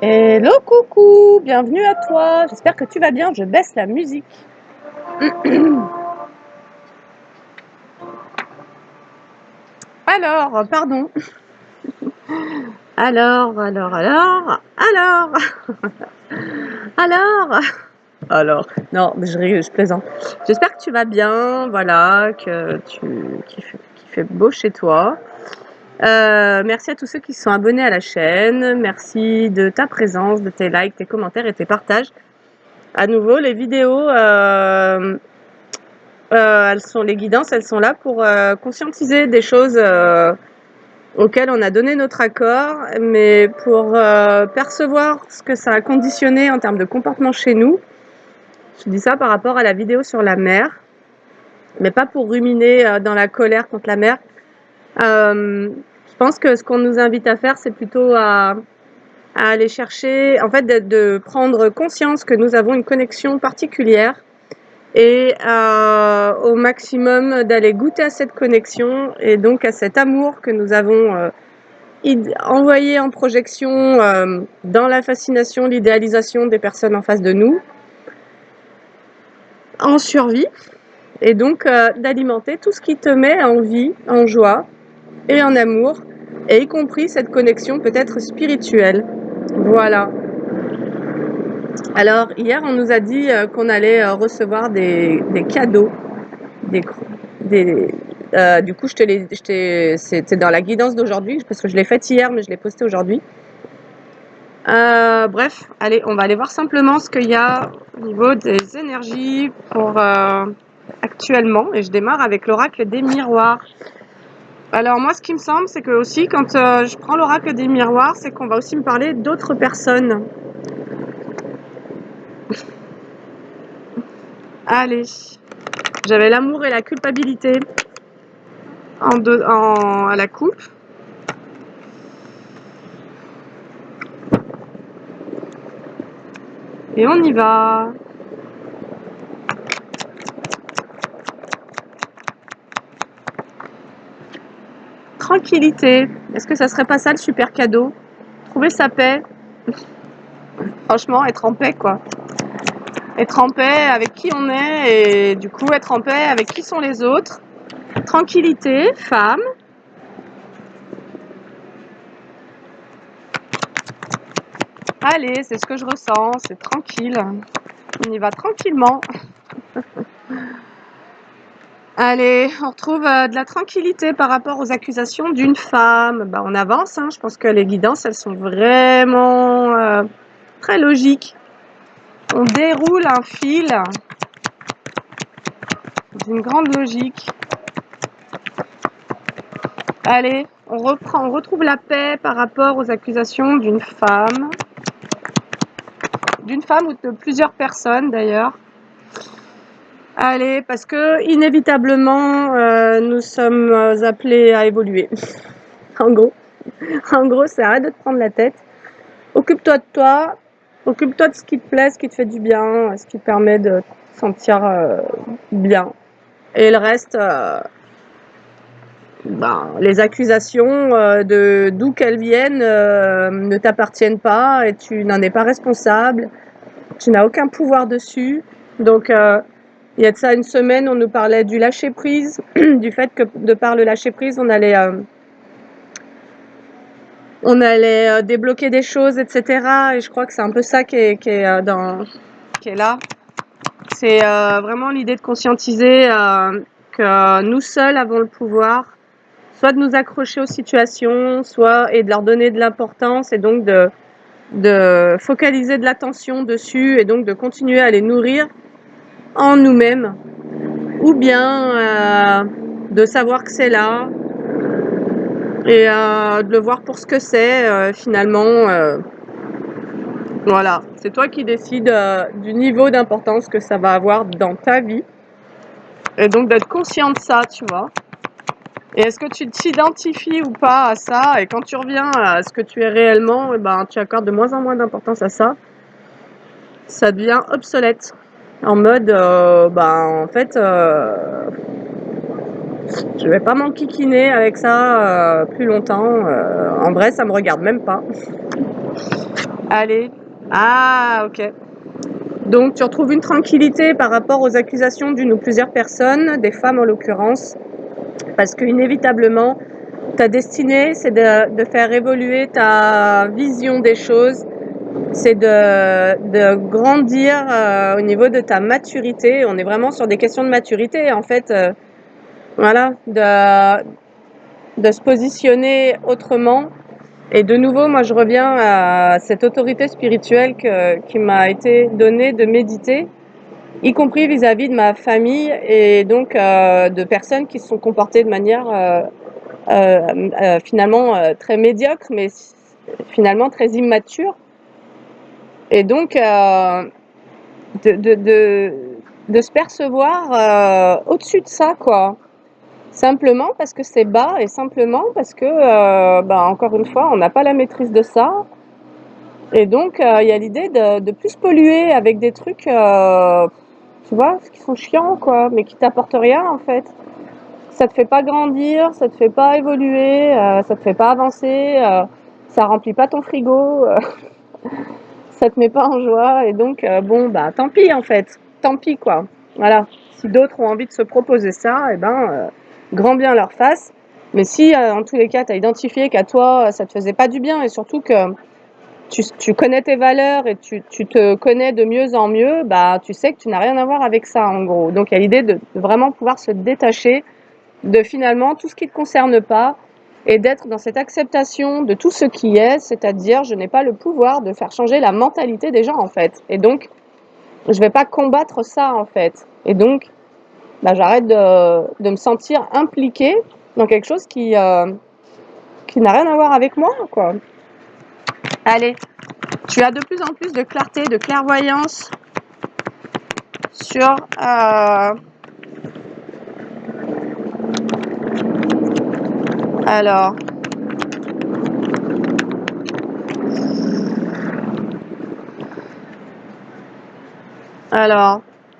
Hello coucou, bienvenue à toi, j'espère que tu vas bien, je baisse la musique. Alors, pardon. Alors. Alors. Non, mais je plaisante. J'espère que tu vas bien, voilà, qu'il fait beau chez toi. Merci à tous ceux qui se sont abonnés à la chaîne, merci de ta présence, de tes likes, tes commentaires et tes partages. À nouveau, les vidéos, les guidances, elles sont là pour conscientiser des choses auxquelles on a donné notre accord, mais pour percevoir ce que ça a conditionné en termes de comportement chez nous. Je dis ça par rapport à la vidéo sur la mer, mais pas pour ruminer dans la colère contre la mer. Je pense que ce qu'on nous invite à faire, c'est plutôt à aller chercher, en fait, de prendre conscience que nous avons une connexion particulière et au maximum d'aller goûter à cette connexion et donc à cet amour que nous avons envoyé en projection dans la fascination, l'idéalisation des personnes en face de nous, en survie, et donc d'alimenter tout ce qui te met en vie, en joie et en amour, et y compris cette connexion peut-être spirituelle. Voilà. Alors hier on nous a dit qu'on allait recevoir des cadeaux, du coup c'était dans la guidance d'aujourd'hui parce que je l'ai faite hier mais je l'ai posté aujourd'hui. Bref, allez, on va aller voir simplement ce qu'il y a au niveau des énergies pour actuellement, et je démarre avec l'oracle des miroirs. Alors moi, ce qui me semble, c'est que aussi quand je prends l'oracle des miroirs, c'est qu'on va aussi me parler d'autres personnes. Allez, j'avais l'amour et la culpabilité à la coupe. Et on y va. Tranquillité. Est-ce que ça serait pas ça le super cadeau? Trouver sa paix. Franchement, être en paix, quoi. Être en paix avec qui on est et du coup être en paix avec qui sont les autres. Tranquillité, femme. Allez, c'est ce que je ressens, c'est tranquille. On y va tranquillement. Allez, on retrouve de la tranquillité par rapport aux accusations d'une femme. Bah, on avance, hein. Je pense que les guidances, elles sont vraiment très logiques. On déroule un fil d'une grande logique. Allez, on retrouve la paix par rapport aux accusations d'une femme ou de plusieurs personnes d'ailleurs. Allez, parce que inévitablement, nous sommes appelés à évoluer. En gros, c'est arrête de te prendre la tête. Occupe-toi de toi, occupe-toi de ce qui te plaît, ce qui te fait du bien, ce qui te permet de te sentir bien. Et le reste, les accusations d'où qu'elles viennent ne t'appartiennent pas et tu n'en es pas responsable. Tu n'as aucun pouvoir dessus. Donc, il y a de ça une semaine, on nous parlait du lâcher-prise, du fait que de par le lâcher-prise, on allait débloquer des choses, etc. Et je crois que c'est un peu ça qui est là. C'est vraiment l'idée de conscientiser que nous seuls avons le pouvoir, soit de nous accrocher aux situations, soit et de leur donner de l'importance, et donc de focaliser de l'attention dessus, et donc de continuer à les nourrir en nous-mêmes, ou bien de savoir que c'est là et de le voir pour ce que c'est finalement. Voilà, c'est toi qui décides du niveau d'importance que ça va avoir dans ta vie, et donc d'être conscient de ça, tu vois. Et est-ce que tu t'identifies ou pas à ça, et quand tu reviens à ce que tu es réellement, et ben, tu accordes de moins en moins d'importance à ça, ça devient obsolète. En mode, en fait, je vais pas m'enquiquiner avec ça plus longtemps. En vrai, ça me regarde même pas. Allez. Ah, ok. Donc, tu retrouves une tranquillité par rapport aux accusations d'une ou plusieurs personnes, des femmes en l'occurrence, parce qu'inévitablement, ta destinée, c'est de faire évoluer ta vision des choses, c'est de grandir au niveau de ta maturité. On est vraiment sur des questions de maturité, en fait. Voilà, de se positionner autrement. Et de nouveau, moi, je reviens à cette autorité spirituelle qui m'a été donnée de méditer, y compris vis-à-vis de ma famille et donc de personnes qui se sont comportées de manière finalement très médiocre, mais finalement très immature. Et donc de se percevoir au-dessus de ça, quoi. Simplement parce que c'est bas et simplement parce que, encore une fois, on n'a pas la maîtrise de ça. Et donc, il y a l'idée de plus polluer avec des trucs, tu vois, qui sont chiants, quoi, mais qui t'apportent rien, en fait. Ça te fait pas grandir, ça te fait pas évoluer, ça te fait pas avancer, ça remplit pas ton frigo, ça te met pas en joie. Et donc, tant pis, en fait. Tant pis, quoi. Voilà. Si d'autres ont envie de se proposer ça, grand bien leur face. Mais si, en tous les cas, tu as identifié qu'à toi, ça te faisait pas du bien et surtout que tu connais tes valeurs et tu te connais de mieux en mieux, tu sais que tu n'as rien à voir avec ça, en gros. Donc, il y a l'idée de vraiment pouvoir se détacher de finalement tout ce qui ne te concerne pas et d'être dans cette acceptation de tout ce qui est, c'est-à-dire je n'ai pas le pouvoir de faire changer la mentalité des gens, en fait. Et donc, je ne vais pas combattre ça, en fait. Et donc, j'arrête de me sentir impliquée dans quelque chose qui n'a rien à voir avec moi, quoi. Allez, tu as de plus en plus de clarté, de clairvoyance sur alors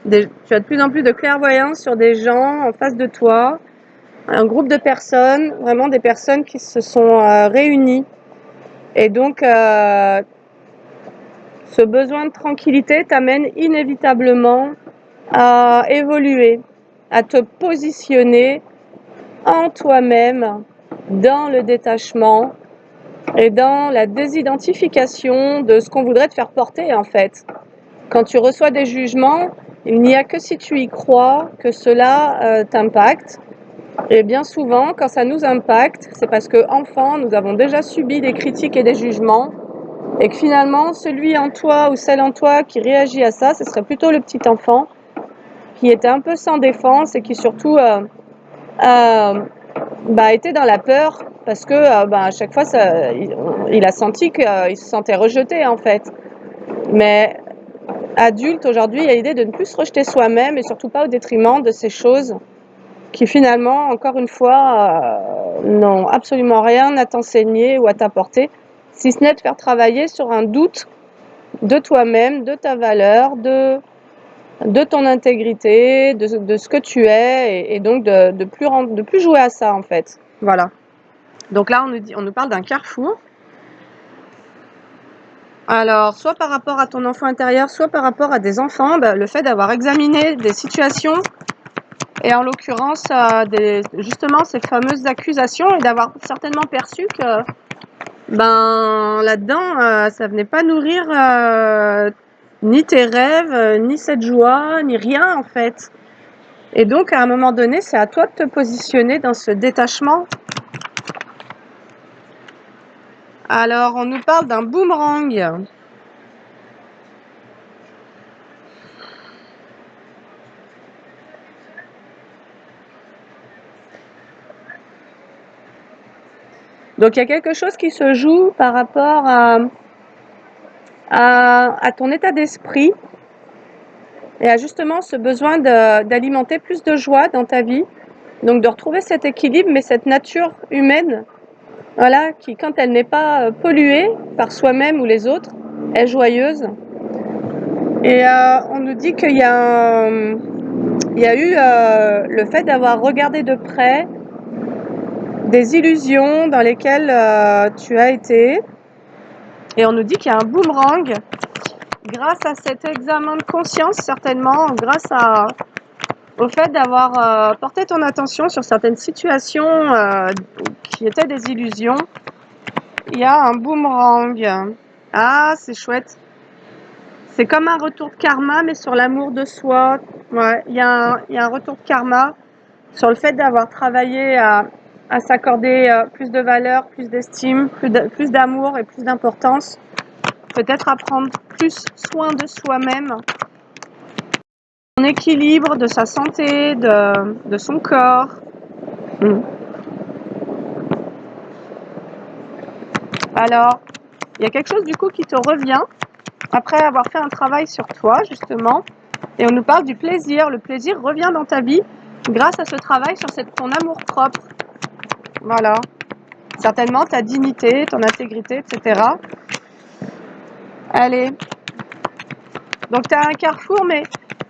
tu as de plus en plus de clairvoyance sur des gens en face de toi, un groupe de personnes, vraiment des personnes qui se sont réunies. Et donc, ce besoin de tranquillité t'amène inévitablement à évoluer, à te positionner en toi-même, dans le détachement et dans la désidentification de ce qu'on voudrait te faire porter, en fait. Quand tu reçois des jugements, il n'y a que si tu y crois que cela t'impacte. Et bien souvent, quand ça nous impacte, c'est parce qu'enfant, nous avons déjà subi des critiques et des jugements, et que finalement, celui en toi ou celle en toi qui réagit à ça, ce serait plutôt le petit enfant qui était un peu sans défense et qui surtout était dans la peur parce que à chaque fois, il a senti qu'il se sentait rejeté, en fait. Mais adulte, aujourd'hui, il y a l'idée de ne plus se rejeter soi-même et surtout pas au détriment de ces choses qui finalement, encore une fois, n'ont absolument rien à t'enseigner ou à t'apporter, si ce n'est de faire travailler sur un doute de toi-même, de ta valeur, de ton intégrité, de ce que tu es, et donc de plus jouer à ça, en fait. Voilà. Donc là, on nous parle d'un carrefour. Alors, soit par rapport à ton enfant intérieur, soit par rapport à des enfants, le fait d'avoir examiné des situations et en l'occurrence justement ces fameuses accusations et d'avoir certainement perçu que là-dedans ça venait pas nourrir ni tes rêves, ni cette joie, ni rien, en fait. Et donc à un moment donné, c'est à toi de te positionner dans ce détachement. Alors on nous parle d'un boomerang. Donc il y a quelque chose qui se joue par rapport à ton état d'esprit et à justement ce besoin d'alimenter plus de joie dans ta vie. Donc de retrouver cet équilibre, mais cette nature humaine, voilà, qui quand elle n'est pas polluée par soi-même ou les autres, est joyeuse. Et on nous dit qu'il y a eu le fait d'avoir regardé de près des illusions dans lesquelles tu as été, Et on nous dit qu'il y a un boomerang grâce à cet examen de conscience, certainement, grâce au fait d'avoir porté ton attention sur certaines situations qui étaient des illusions. Il y a un boomerang. Ah, c'est chouette. C'est comme un retour de karma, mais sur l'amour de soi. Ouais, il y a un retour de karma sur le fait d'avoir travaillé à s'accorder plus de valeur, plus d'estime, plus d'amour et plus d'importance. Peut-être à prendre plus soin de soi-même, son équilibre, de sa santé, de son corps. Alors, il y a quelque chose du coup qui te revient après avoir fait un travail sur toi, justement. Et on nous parle du plaisir. Le plaisir revient dans ta vie grâce à ce travail sur ton amour-propre. Voilà. Certainement ta dignité, ton intégrité, etc. Allez. Donc tu as un carrefour, mais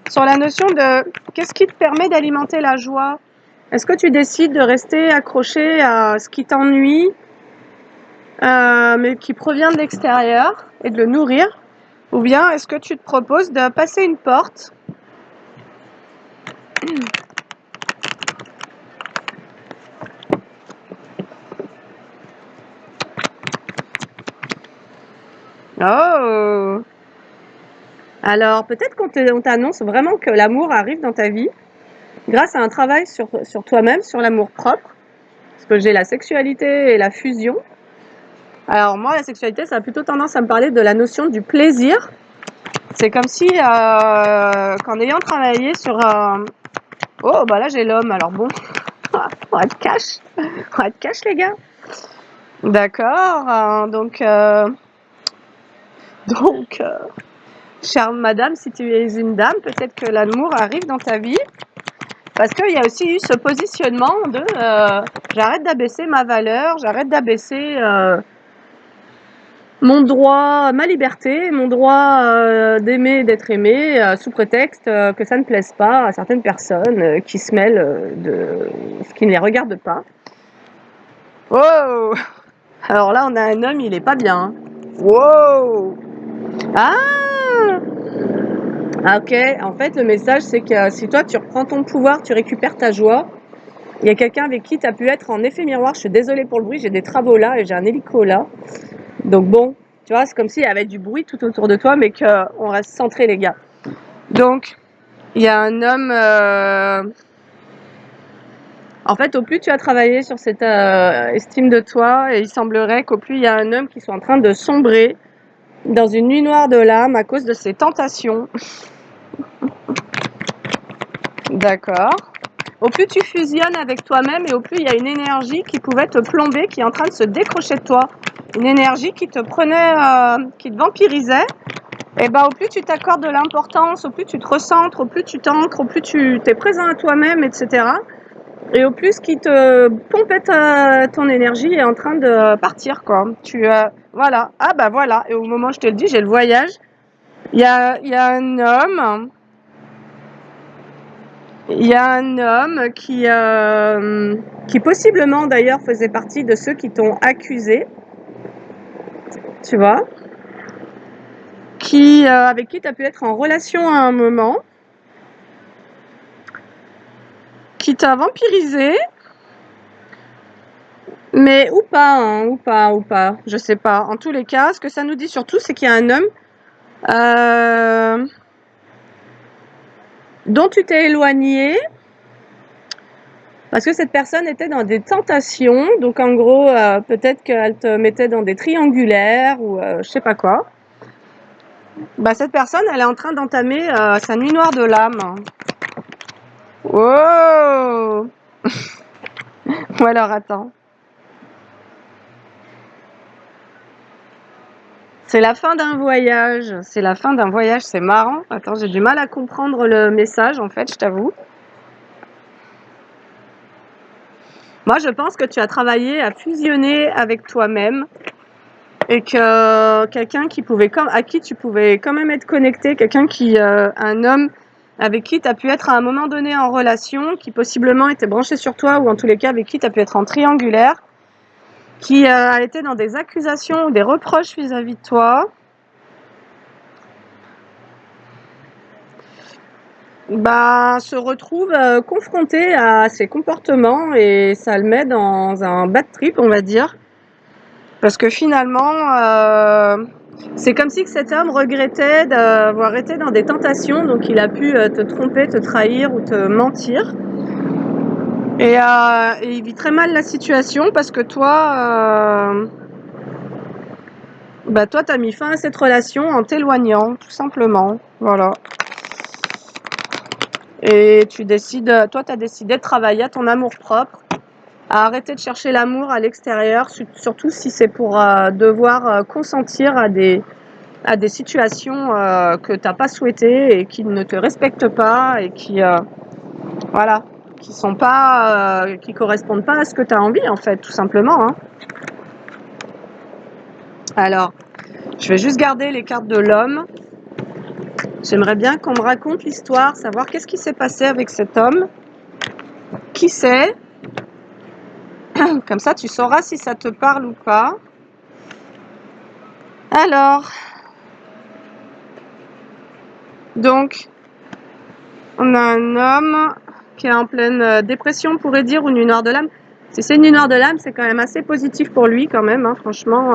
sur la notion de qu'est-ce qui te permet d'alimenter la joie? Est-ce que tu décides de rester accroché à ce qui t'ennuie, mais qui provient de l'extérieur, et de le nourrir? Ou bien est-ce que tu te proposes de passer une porte Oh! Alors, peut-être qu'on t'annonce vraiment que l'amour arrive dans ta vie grâce à un travail sur toi-même, sur l'amour propre. Parce que j'ai la sexualité et la fusion. Alors, moi, la sexualité, ça a plutôt tendance à me parler de la notion du plaisir. C'est comme si, qu'en ayant travaillé sur... Oh, bah là, j'ai l'homme, alors bon. On va être cash. On va être cash, les gars. D'accord. Chère madame, si tu es une dame, peut-être que l'amour arrive dans ta vie. Parce qu'il y a aussi eu ce positionnement de j'arrête d'abaisser ma valeur, j'arrête d'abaisser mon droit, ma liberté, mon droit d'aimer et d'être aimé, sous prétexte que ça ne plaise pas à certaines personnes qui se mêlent de ce qui ne les regarde pas. Wow! Alors là, on a un homme, il est pas bien. Hein. Wow! Ah! Ok, en fait, le message, c'est que si toi, tu reprends ton pouvoir, tu récupères ta joie, il y a quelqu'un avec qui tu as pu être en effet miroir. Je suis désolée pour le bruit, j'ai des travaux là et j'ai un hélico là. Donc bon, tu vois, c'est comme s'il y avait du bruit tout autour de toi, mais qu'on reste centré, les gars. Donc, il y a un homme... En fait, au plus tu as travaillé sur cette estime de toi, et il semblerait qu'au plus il y a un homme qui soit en train de sombrer dans une nuit noire de l'âme à cause de ses tentations. D'accord. Au plus tu fusionnes avec toi-même et au plus il y a une énergie qui pouvait te plomber, qui est en train de se décrocher de toi. Une énergie qui te prenait, qui te vampirisait. Et ben, au plus tu t'accordes de l'importance, au plus tu te recentres, au plus tu t'ancres, au plus tu t'es présent à toi-même, etc. Et au plus qui te pompait ton énergie est en train de partir, quoi. Voilà. Ah bah voilà. Et au moment où je te le dis, j'ai le voyage. Il y a un homme... Il y a un homme qui possiblement d'ailleurs faisait partie de ceux qui t'ont accusé, tu vois, avec qui tu as pu être en relation à un moment, qui t'a vampirisé, mais ou pas, hein, ou pas, je sais pas. En tous les cas, ce que ça nous dit surtout, c'est qu'il y a un homme dont tu t'es éloigné, parce que cette personne était dans des tentations, donc en gros, peut-être qu'elle te mettait dans des triangulaires ou je sais pas quoi. Bah, cette personne, elle est en train d'entamer sa nuit noire de l'âme. Wow! Ou alors, attends. C'est la fin d'un voyage. C'est la fin d'un voyage, c'est marrant. Attends, j'ai du mal à comprendre le message, en fait, je t'avoue. Moi, je pense que tu as travaillé à fusionner avec toi-même et que quelqu'un à qui tu pouvais quand même être connecté, un homme avec qui tu as pu être à un moment donné en relation, qui possiblement était branché sur toi, ou en tous les cas avec qui tu as pu être en triangulaire, qui a été dans des accusations ou des reproches vis-à-vis de toi, se retrouve confronté à ses comportements et ça le met dans un bad trip, on va dire. Parce que finalement, c'est comme si que cet homme regrettait d'avoir été dans des tentations, donc il a pu te tromper, te trahir ou te mentir. Et il vit très mal la situation parce que toi, toi, t'as mis fin à cette relation en t'éloignant, tout simplement. Voilà. Et toi, t'as décidé de travailler à ton amour-propre, à arrêter de chercher l'amour à l'extérieur, surtout si c'est pour devoir consentir à des situations que t'as pas souhaitées et qui ne te respectent pas et qui sont pas qui correspondent pas à ce que tu as envie, en fait, tout simplement, hein. Alors, je vais juste garder les cartes de l'homme. J'aimerais bien qu'on me raconte l'histoire, savoir qu'est-ce qui s'est passé avec cet homme, qui c'est. Comme ça, tu sauras si ça te parle ou pas. Alors, donc, on a un homme qui est en pleine dépression, on pourrait dire, ou une nuit noire de l'âme. Si c'est une nuit noire de l'âme, c'est quand même assez positif pour lui, quand même, hein, franchement.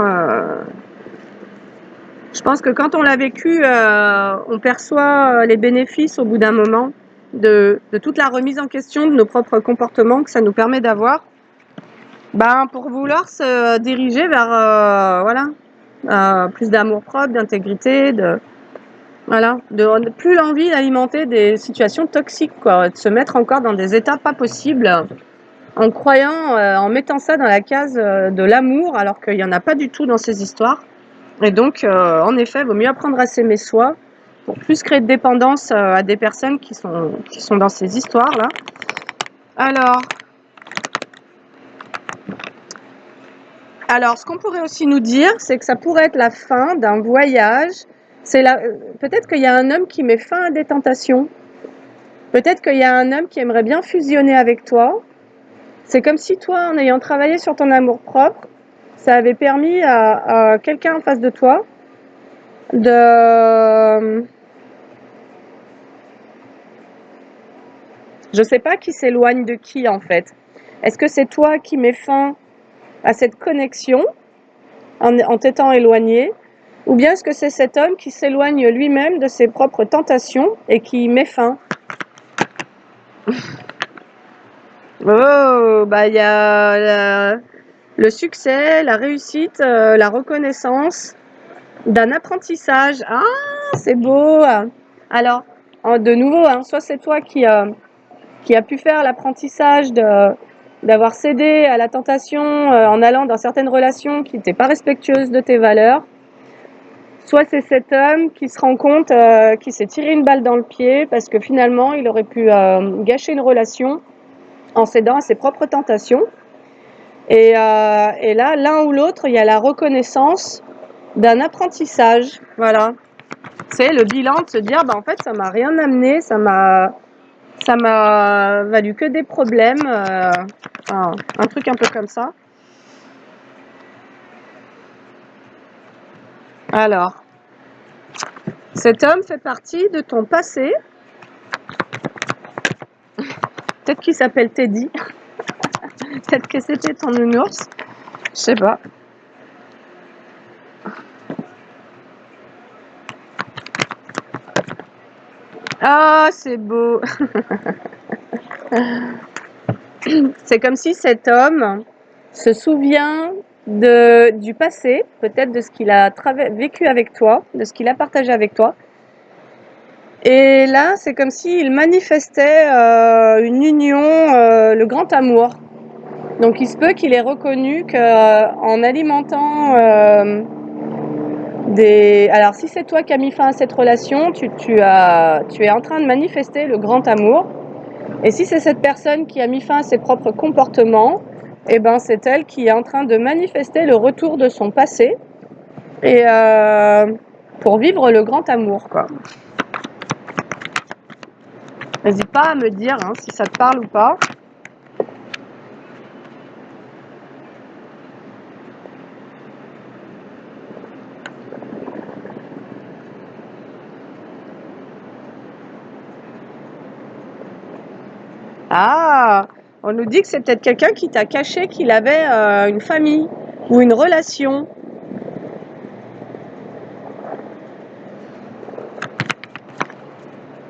Je pense que quand on l'a vécu, on perçoit les bénéfices au bout d'un moment de toute la remise en question de nos propres comportements que ça nous permet d'avoir. Pour vouloir se diriger vers plus d'amour propre, d'intégrité, de plus l'envie d'alimenter des situations toxiques, quoi, de se mettre encore dans des états pas possibles en croyant, en mettant ça dans la case de l'amour alors qu'il n'y en a pas du tout dans ces histoires. Et donc, en effet, il vaut mieux apprendre à s'aimer soi pour plus créer de dépendance à des personnes qui sont dans ces histoires-là. Alors, ce qu'on pourrait aussi nous dire, c'est que ça pourrait être la fin d'un voyage. Peut-être qu'il y a un homme qui met fin à des tentations. Peut-être qu'il y a un homme qui aimerait bien fusionner avec toi. C'est comme si toi, en ayant travaillé sur ton amour-propre, ça avait permis à quelqu'un en face de toi de... Je sais pas qui s'éloigne de qui, en fait. Est-ce que c'est toi qui mets fin à cette connexion en t'étant éloigné, ou bien est-ce que c'est cet homme qui s'éloigne lui-même de ses propres tentations et qui y met fin? Oh, il y a le succès, la réussite, la reconnaissance d'un apprentissage. Ah, c'est beau! Alors, de nouveau, hein, soit c'est toi qui a pu faire l'apprentissage d'avoir cédé à la tentation en allant dans certaines relations qui n'étaient pas respectueuses de tes valeurs, soit c'est cet homme qui se rend compte qu'il s'est tiré une balle dans le pied parce que finalement il aurait pu gâcher une relation en cédant à ses propres tentations. Et là, l'un ou l'autre, il y a la reconnaissance d'un apprentissage. Voilà. C'est le bilan de se dire, en fait, ça m'a rien amené, ça m'a valu que des problèmes, un truc un peu comme ça. Alors, cet homme fait partie de ton passé. Peut-être qu'il s'appelle Teddy. Peut-être que c'était ton nounours. Je sais pas. Ah, c'est beau. C'est comme si cet homme se souvient du passé, peut-être de ce qu'il a vécu avec toi, de ce qu'il a partagé avec toi. Et là, c'est comme s'il manifestait une union, le grand amour. Donc il se peut qu'il ait reconnu qu'en alimentant Alors si c'est toi qui as mis fin à cette relation, tu es en train de manifester le grand amour. Et si c'est cette personne qui a mis fin à ses propres comportements, c'est elle qui est en train de manifester le retour de son passé et pour vivre le grand amour, quoi. N'hésite pas à me dire si ça te parle ou pas. Ah! On nous dit que c'est peut-être quelqu'un qui t'a caché qu'il avait une famille ou une relation.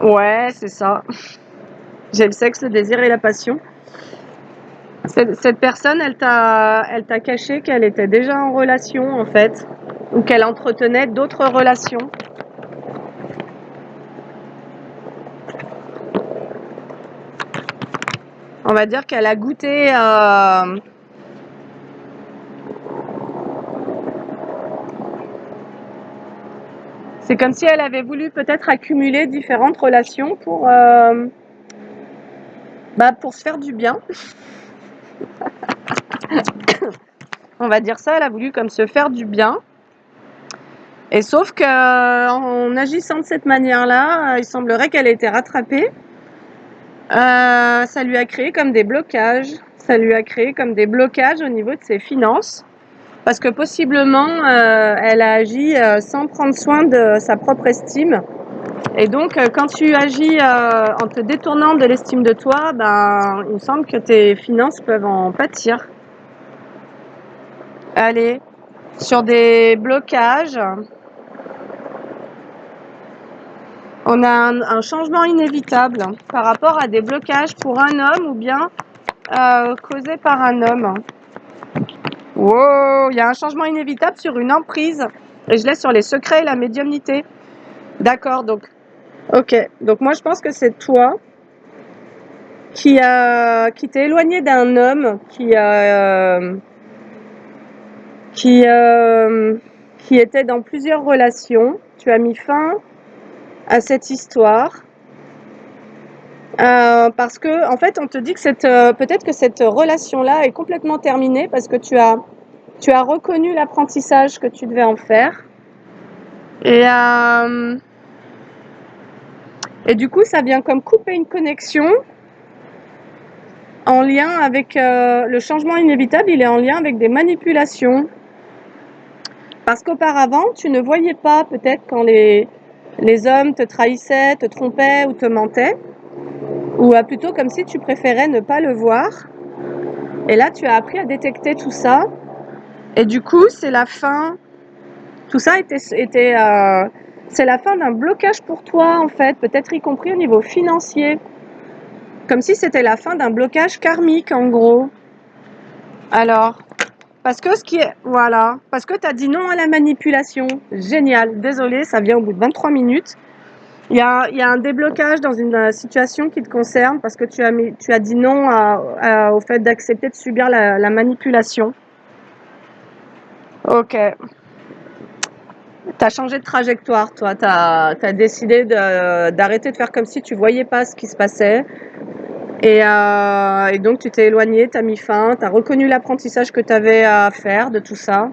Ouais, c'est ça. J'ai le sexe, le désir et la passion. Cette personne, elle t'a caché qu'elle était déjà en relation, en fait, ou qu'elle entretenait d'autres relations. On va dire qu'elle a goûté c'est comme si elle avait voulu peut-être accumuler différentes relations pour se faire du bien. On va dire ça, elle a voulu comme se faire du bien. Et sauf que en agissant de cette manière-là, il semblerait qu'elle ait été rattrapée. Ça lui a créé comme des blocages. Ça lui a créé comme des blocages au niveau de ses finances. Parce que possiblement, elle a agi sans prendre soin de sa propre estime. Et donc, quand tu agis en te détournant de l'estime de toi, ben, il me semble que tes finances peuvent en pâtir. Allez, sur des blocages, on a un changement inévitable par rapport à des blocages pour un homme ou bien causés par un homme. Wow, il y a un changement inévitable sur une emprise. Et je laisse sur les secrets et la médiumnité. D'accord, donc, ok. Donc moi, je pense que c'est toi qui t'es éloigné d'un homme qui était dans plusieurs relations. Tu as mis fin à cette histoire. Parce que, en fait, on te dit que peut-être que cette relation-là est complètement terminée parce que tu as reconnu l'apprentissage que tu devais en faire. Et du coup, ça vient comme couper une connexion en lien avec le changement inévitable, il est en lien avec des manipulations. Parce qu'auparavant, tu ne voyais pas peut-être quand les hommes te trahissaient, te trompaient ou te mentaient, ou plutôt comme si tu préférais ne pas le voir. Et là, tu as appris à détecter tout ça. Et du coup, c'est la fin. Tout ça c'est la fin d'un blocage pour toi, en fait, peut-être y compris au niveau financier. Comme si c'était la fin d'un blocage karmique, en gros. Alors, parce que parce que tu as dit non à la manipulation. Génial, désolé, ça vient au bout de 23 minutes. Il y a un déblocage dans une situation qui te concerne parce que tu as dit non au fait d'accepter de subir la manipulation. Ok. Tu as changé de trajectoire, toi. Tu as décidé d'arrêter de faire comme si tu voyais pas ce qui se passait. Et donc, tu t'es éloigné, tu as mis fin, tu as reconnu l'apprentissage que tu avais à faire de tout ça.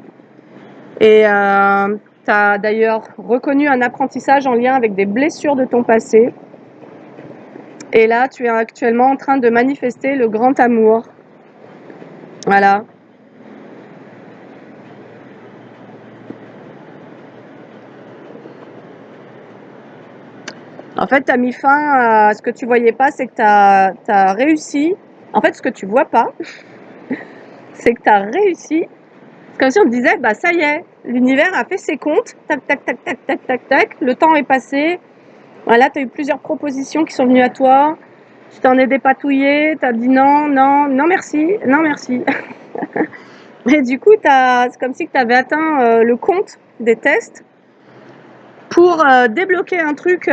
Et tu as d'ailleurs reconnu un apprentissage en lien avec des blessures de ton passé. Et là, tu es actuellement en train de manifester le grand amour. Voilà. En fait, tu as mis fin à ce que tu voyais pas, c'est que tu as réussi. En fait, ce que tu vois pas, c'est que tu as réussi. C'est comme si on te disait, bah ça y est, l'univers a fait ses comptes, tac, tac, tac, tac, tac, tac, tac, le temps est passé. Voilà, tu as eu plusieurs propositions qui sont venues à toi. Tu t'en es dépatouillé, tu as dit non, non, non merci, non merci. Et du coup, c'est comme si tu avais atteint le compte des tests pour débloquer un truc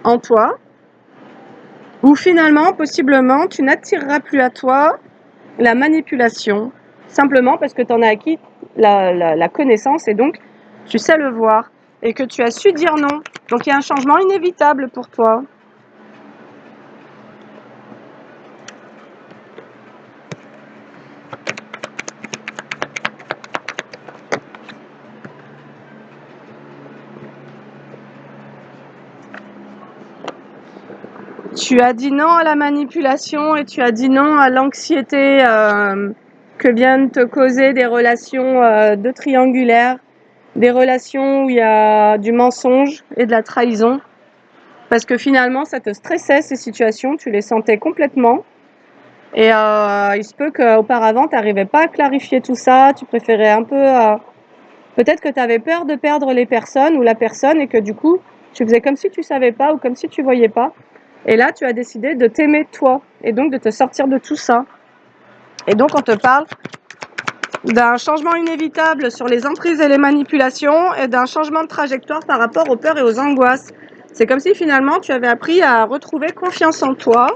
en toi, où finalement, possiblement, tu n'attireras plus à toi la manipulation, simplement parce que tu en as acquis la connaissance et donc tu sais le voir et que tu as su dire non. Donc il y a un changement inévitable pour toi. Tu as dit non à la manipulation et tu as dit non à l'anxiété que viennent te causer des relations de triangulaires, des relations où il y a du mensonge et de la trahison. parce que finalement, ça te stressait ces situations, tu les sentais complètement. Et il se peut qu'auparavant, tu n'arrivais pas à clarifier tout ça, tu préférais un peu... peut-être que tu avais peur de perdre les personnes ou la personne et que du coup, tu faisais comme si tu savais pas ou comme si tu voyais pas. Et là, tu as décidé de t'aimer toi et donc de te sortir de tout ça. Et donc, on te parle d'un changement inévitable sur les emprises et les manipulations et d'un changement de trajectoire par rapport aux peurs et aux angoisses. C'est comme si finalement, tu avais appris à retrouver confiance en toi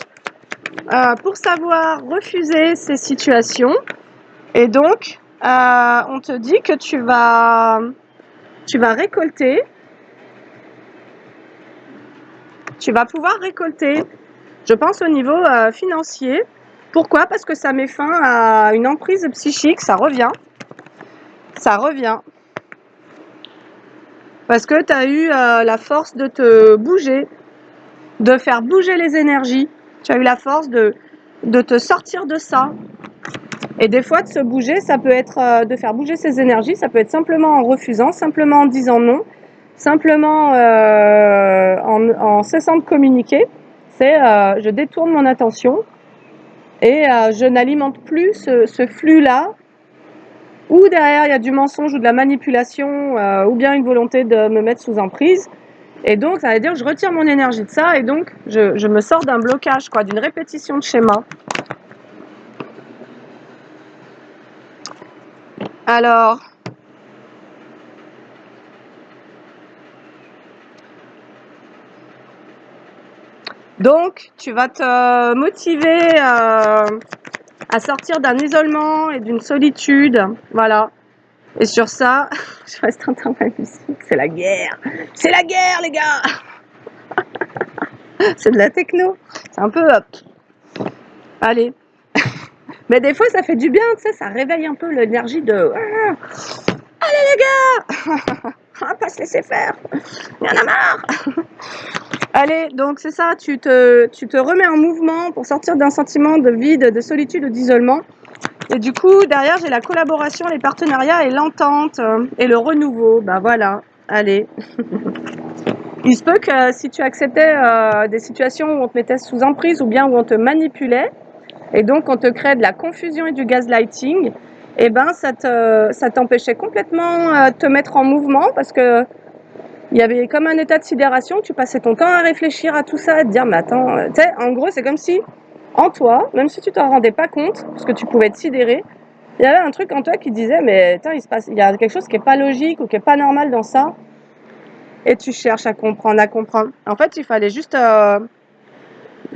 pour savoir refuser ces situations. Et donc, on te dit que tu vas récolter. Tu vas pouvoir récolter, je pense, au niveau financier. Pourquoi? Parce que ça met fin à une emprise psychique, ça revient. Ça revient. Parce que tu as eu la force de te bouger, de faire bouger les énergies. Tu as eu la force de te sortir de ça. Et des fois, de se bouger, ça peut être de faire bouger ces énergies, ça peut être simplement en refusant, simplement en disant non, simplement en cessant de communiquer. C'est je détourne mon attention et je n'alimente plus ce flux-là, où derrière il y a du mensonge ou de la manipulation ou bien une volonté de me mettre sous emprise. Et donc, ça veut dire que je retire mon énergie de ça et donc je me sors d'un blocage, quoi, d'une répétition de schéma. Alors, donc, tu vas te motiver à sortir d'un isolement et d'une solitude, voilà. Et sur ça, je reste entendre ma musique, c'est la guerre. C'est la guerre, les gars. C'est de la techno. C'est un peu... allez. Mais des fois, ça fait du bien, tu sais, ça réveille un peu l'énergie de... allez, les gars. On va pas se laisser faire. Il y en a marre. Allez, donc c'est ça, tu te remets en mouvement pour sortir d'un sentiment de vide, de solitude ou d'isolement. Et du coup, derrière, j'ai la collaboration, les partenariats et l'entente et le renouveau. Bah voilà, allez. Il se peut que si tu acceptais des situations où on te mettait sous emprise ou bien où on te manipulait, et donc on te crée de la confusion et du gaslighting, et ben ça t'empêchait complètement de te mettre en mouvement parce que il y avait comme un état de sidération, tu passais ton temps à réfléchir à tout ça, à te dire, mais attends, tu sais, en gros, c'est comme si, en toi, même si tu t'en rendais pas compte, parce que tu pouvais être sidéré, il y avait un truc en toi qui disait, mais attends, il y a quelque chose qui est pas logique ou qui est pas normal dans ça, et tu cherches à comprendre, à comprendre. En fait, il fallait juste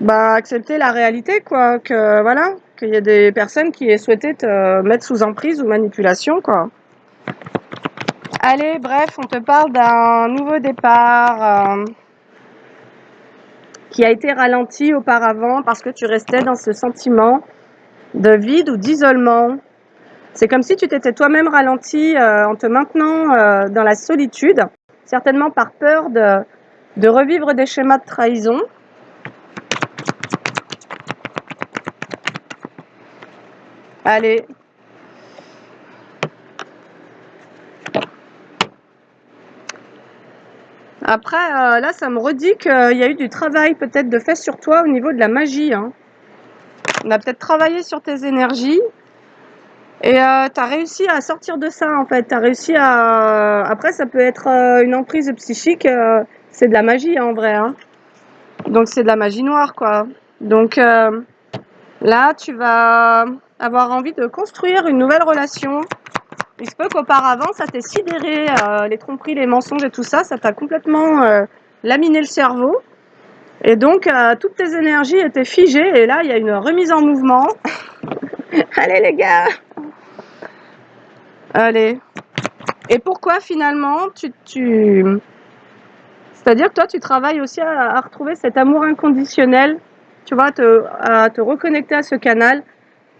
accepter la réalité, quoi, que voilà, qu'il y a des personnes qui aient souhaité te mettre sous emprise ou manipulation, quoi. Allez, bref, on te parle d'un nouveau départ qui a été ralenti auparavant parce que tu restais dans ce sentiment de vide ou d'isolement. C'est comme si tu t'étais toi-même ralenti en te maintenant dans la solitude, certainement par peur de revivre des schémas de trahison. Allez. Après, là, ça me redit qu'il y a eu du travail peut-être de fait sur toi au niveau de la magie. Hein. On a peut-être travaillé sur tes énergies et tu as réussi à sortir de ça, en fait. Tu as réussi à... Après, ça peut être une emprise psychique. C'est de la magie, en vrai. Hein. Donc, c'est de la magie noire, quoi. Donc, là, tu vas avoir envie de construire une nouvelle relation. Il se peut qu'auparavant, ça t'ait sidéré, les tromperies, les mensonges et tout ça, ça t'a complètement laminé le cerveau. Et donc, toutes tes énergies étaient figées. Et là, il y a une remise en mouvement. Allez, les gars. Allez. Et pourquoi, finalement, c'est-à-dire que toi, tu travailles aussi à retrouver cet amour inconditionnel, tu vois, à te reconnecter à ce canal,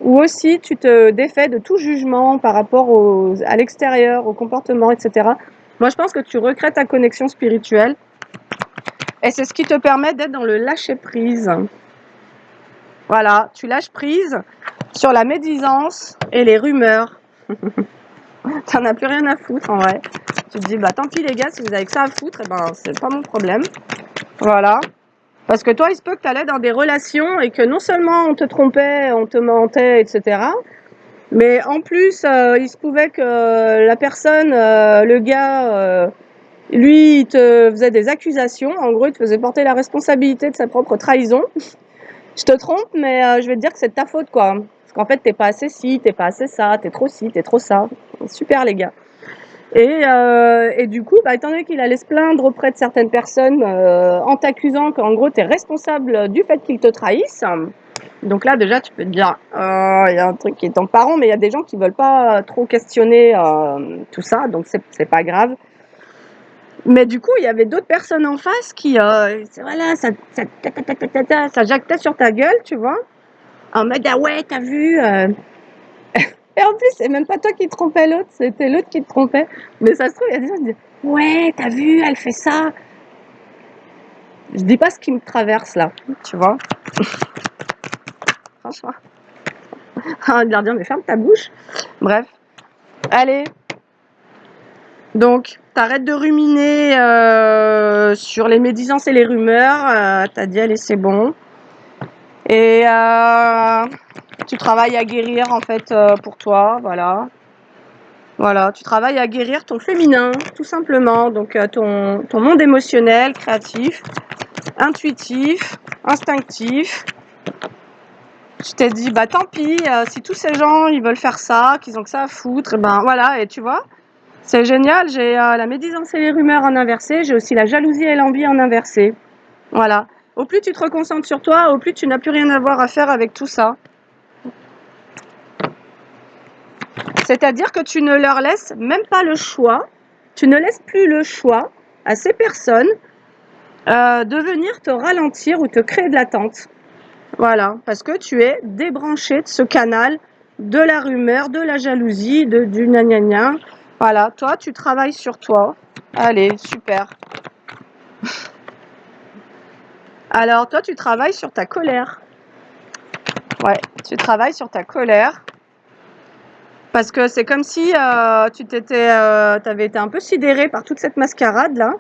où aussi tu te défais de tout jugement par rapport à l'extérieur, au comportement, etc. Moi, je pense que tu recrées ta connexion spirituelle. Et c'est ce qui te permet d'être dans le lâcher-prise. Voilà, tu lâches prise sur la médisance et les rumeurs. T'en as plus rien à foutre, en vrai. Tu te dis, bah tant pis les gars, si vous avez que ça à foutre, eh ben, c'est pas mon problème. Voilà. Parce que toi, il se peut que tu allais dans des relations et que non seulement on te trompait, on te mentait, etc. Mais en plus, il se pouvait que la personne, le gars, lui, il te faisait des accusations. En gros, il te faisait porter la responsabilité de sa propre trahison. Je te trompe, mais je vais te dire que c'est de ta faute, quoi. Parce qu'en fait, t'es pas assez ci, t'es pas assez ça, t'es trop ci, t'es trop ça. Super, les gars. Et du coup, bah, étant donné qu'il allait se plaindre auprès de certaines personnes en t'accusant qu'en gros, t'es responsable du fait qu'ils te trahissent. Donc là, déjà, tu peux te dire, il y a un truc qui est en parent, mais il y a des gens qui veulent pas trop questionner tout ça, donc c'est pas grave. Mais du coup, il y avait d'autres personnes en face qui, voilà, ça jactait sur ta gueule, tu vois, en mode, ah ouais, t'as vu. Et en plus, c'est même pas toi qui trompais l'autre, c'était l'autre qui te trompait. Mais ça se trouve, il y a des gens qui disent, ouais, t'as vu, elle fait ça. Je dis pas ce qui me traverse là, tu vois, franchement. On va leur dire, mais ferme ta bouche. Bref, allez. Donc, t'arrêtes de ruminer sur les médisances et les rumeurs. T'as dit, allez, c'est bon. Et tu travailles à guérir, en fait, pour toi, voilà. Voilà, tu travailles à guérir ton féminin, tout simplement. Donc, ton monde émotionnel, créatif, intuitif, instinctif. Tu t'es dit, bah tant pis, si tous ces gens, ils veulent faire ça, qu'ils ont que ça à foutre, et ben voilà, et tu vois, c'est génial, j'ai la médisance et les rumeurs en inversé, j'ai aussi la jalousie et l'envie en inversé. Voilà. Au plus tu te reconcentres sur toi, au plus tu n'as plus rien à voir à faire avec tout ça. C'est-à-dire que tu ne leur laisses même pas le choix, tu ne laisses plus le choix à ces personnes de venir te ralentir ou te créer de l'attente. Voilà, parce que tu es débranché de ce canal de la rumeur, de la jalousie, du gna gna gna. Voilà, toi, tu travailles sur toi. Allez, super. Alors, toi, tu travailles sur ta colère. Ouais, tu travailles sur ta colère. Parce que c'est comme si t'avais été un peu sidéré par toute cette mascarade là,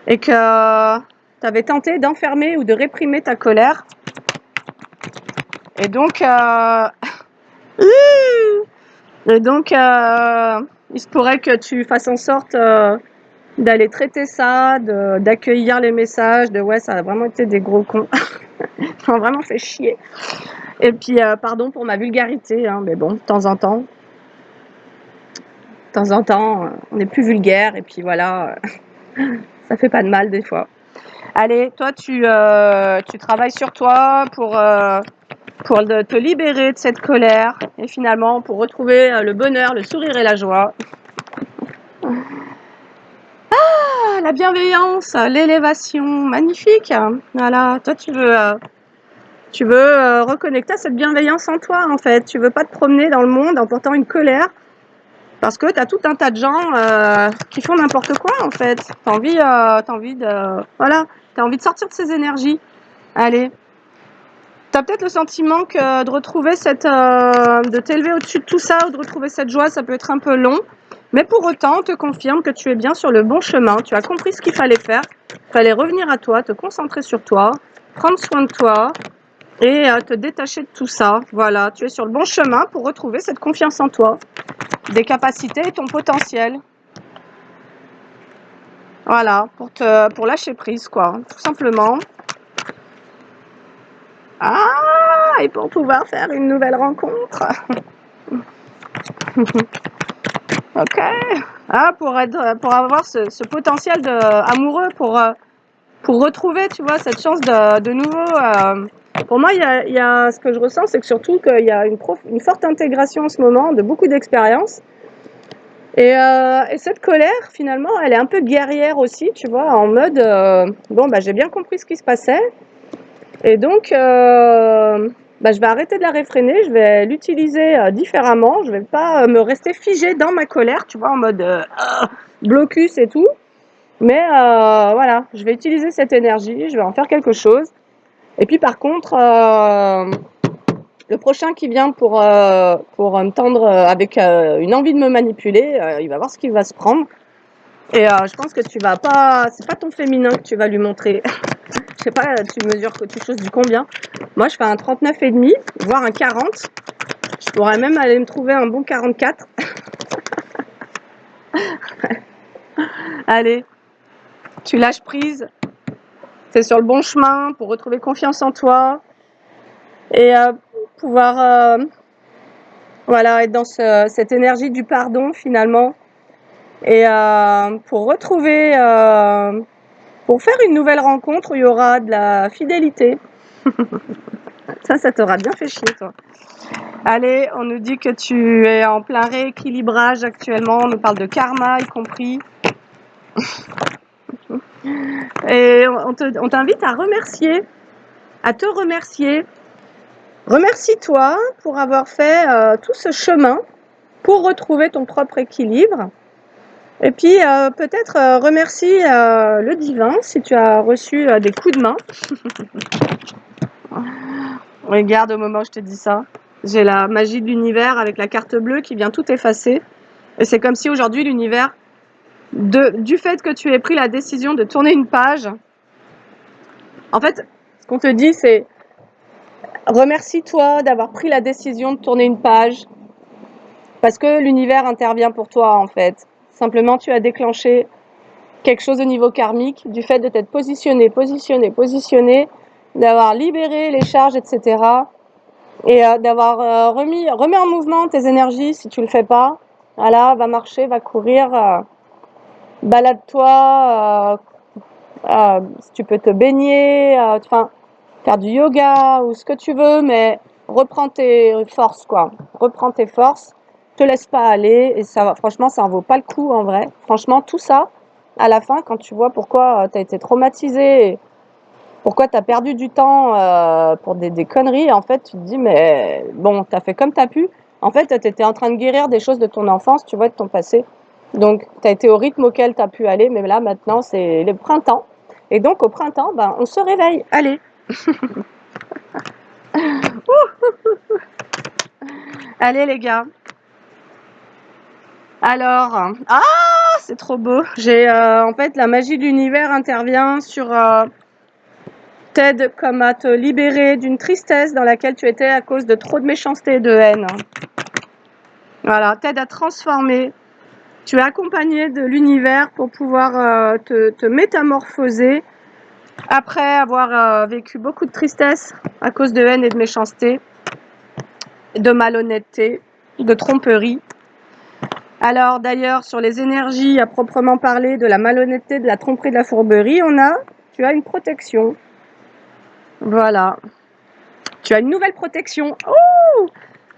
et que tu avais tenté d'enfermer ou de réprimer ta colère. Et donc, il se pourrait que tu fasses en sorte d'aller traiter ça, d'accueillir les messages, de ouais, ça a vraiment été des gros cons. Ça m'a vraiment fait chier. Et puis, pardon pour ma vulgarité, hein, mais bon, de temps en temps. De temps en temps, on est plus vulgaire, et puis voilà, ça fait pas de mal des fois. Allez, toi, tu travailles sur toi pour te libérer de cette colère, et finalement, pour retrouver le bonheur, le sourire et la joie. Ah, la bienveillance, l'élévation, magnifique. Voilà, toi, tu veux reconnecter à cette bienveillance en toi, en fait. Tu veux pas te promener dans le monde en portant une colère, parce que tu as tout un tas de gens qui font n'importe quoi, en fait. T'as envie de sortir de ces énergies. Allez. T'as peut-être le sentiment que de retrouver de t'élever au-dessus de tout ça, ou de retrouver cette joie, ça peut être un peu long. Mais pour autant, on te confirme que tu es bien sur le bon chemin. Tu as compris ce qu'il fallait faire. Il fallait revenir à toi, te concentrer sur toi, prendre soin de toi et te détacher de tout ça. Voilà, tu es sur le bon chemin pour retrouver cette confiance en toi, des capacités et ton potentiel. Voilà, pour lâcher prise, quoi, tout simplement. Ah, et pour pouvoir faire une nouvelle rencontre. Ok. Ah, pour avoir ce potentiel amoureux, pour retrouver, tu vois, cette chance de nouveau. Pour moi, il y a ce que je ressens, c'est que surtout qu'il y a une forte intégration en ce moment, de beaucoup d'expériences. Et cette colère, finalement, elle est un peu guerrière aussi, tu vois, en mode, bon, bah, j'ai bien compris ce qui se passait. Et donc, bah, je vais arrêter de la réfréner, je vais l'utiliser différemment. Je vais pas me rester figée dans ma colère, tu vois, en mode blocus et tout. Mais voilà, je vais utiliser cette énergie, je vais en faire quelque chose. Et puis par contre, le prochain qui vient pour me tendre avec une envie de me manipuler, il va voir ce qu'il va se prendre. Et je pense que tu vas pas, c'est pas ton féminin que tu vas lui montrer. Je sais pas, tu mesures quelque chose du combien. Moi, je fais un 39,5, voire un 40. Je pourrais même aller me trouver un bon 44. Allez, tu lâches prise. Tu es sur le bon chemin pour retrouver confiance en toi et pouvoir voilà, être dans cette énergie du pardon finalement. Et pour retrouver, pour faire une nouvelle rencontre où il y aura de la fidélité. Ça t'aura bien fait chier, toi. Allez, on nous dit que tu es en plein rééquilibrage actuellement. On nous parle de karma, y compris. Et on t'invite à remercier, à te remercier. Remercie-toi pour avoir fait tout ce chemin pour retrouver ton propre équilibre. Et puis, peut-être remercie le divin si tu as reçu des coups de main. Regarde au moment où je te dis ça. J'ai la magie de l'univers avec la carte bleue qui vient tout effacer. Et c'est comme si aujourd'hui l'univers, du fait que tu aies pris la décision de tourner une page, en fait, ce qu'on te dit, c'est remercie-toi d'avoir pris la décision de tourner une page parce que l'univers intervient pour toi, en fait. Simplement, tu as déclenché quelque chose au niveau karmique du fait de t'être positionné, d'avoir libéré les charges, etc. Et d'avoir remis en mouvement tes énergies si tu le fais pas. Voilà, va marcher, va courir, balade-toi, si tu peux te baigner, enfin, faire du yoga ou ce que tu veux, mais reprends tes forces, quoi. Reprends tes forces, te laisse pas aller, et ça, franchement, ça en vaut pas le coup, en vrai. Franchement, tout ça, à la fin, quand tu vois pourquoi tu as été traumatisé, pourquoi tu as perdu du temps pour des conneries, en fait, tu te dis, mais bon, tu as fait comme tu as pu. En fait, tu étais en train de guérir des choses de ton enfance, tu vois, de ton passé. Donc, tu as été au rythme auquel tu as pu aller, mais là, maintenant, c'est le printemps. Et donc, au printemps, ben, on se réveille. Allez, allez les gars. Alors, ah, c'est trop beau. J'ai en fait la magie de l'univers intervient sur t'aide comme à te libérer d'une tristesse dans laquelle tu étais à cause de trop de méchanceté et de haine. Voilà, t'aide à transformer. Tu es accompagné de l'univers pour pouvoir te métamorphoser après avoir vécu beaucoup de tristesse à cause de haine et de méchanceté, de malhonnêteté, de tromperie. Alors d'ailleurs, sur les énergies à proprement parler, de la malhonnêteté, de la tromperie, de la fourberie, tu as une protection. Voilà. Tu as une nouvelle protection. Oh!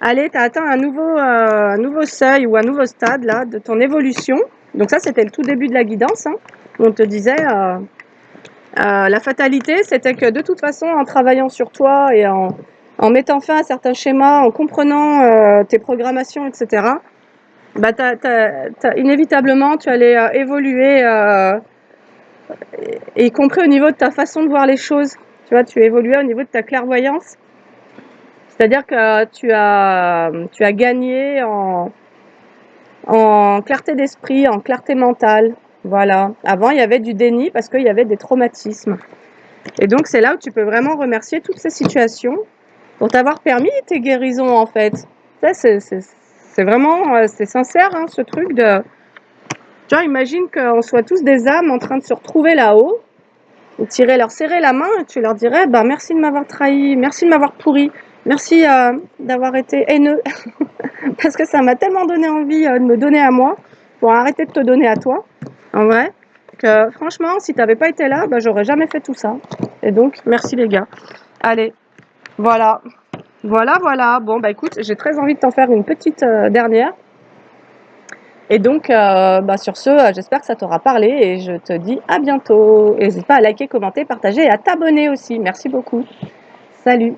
Allez, tu as atteint un nouveau seuil ou un nouveau stade là, de ton évolution. Donc ça, c'était le tout début de la guidance. Hein. On te disait, la fatalité, c'était que de toute façon, en travaillant sur toi et en mettant fin à certains schémas, en comprenant tes programmations, etc., bah, inévitablement, tu allais évoluer, y compris au niveau de ta façon de voir les choses. Tu vois, tu évoluais au niveau de ta clairvoyance. C'est-à-dire que tu as gagné en clarté d'esprit, en clarté mentale. Voilà. Avant, il y avait du déni parce qu'il y avait des traumatismes. Et donc, c'est là où tu peux vraiment remercier toutes ces situations pour t'avoir permis tes guérisons, en fait. Ça, c'est vraiment, c'est sincère, hein, ce truc de... Tu vois, imagine qu'on soit tous des âmes en train de se retrouver là-haut, et leur serrer la main et tu leur dirais, bah, merci de m'avoir trahi, merci de m'avoir pourri, merci d'avoir été haineux, parce que ça m'a tellement donné envie de me donner à moi pour arrêter de te donner à toi, en vrai, que franchement, si t'avais pas été là, bah, j'aurais jamais fait tout ça. Et donc, merci les gars. Allez, voilà. Voilà. Bon, bah écoute, j'ai très envie de t'en faire une petite dernière. Et donc, bah, sur ce, j'espère que ça t'aura parlé et je te dis à bientôt. N'hésite pas à liker, commenter, partager et à t'abonner aussi. Merci beaucoup. Salut.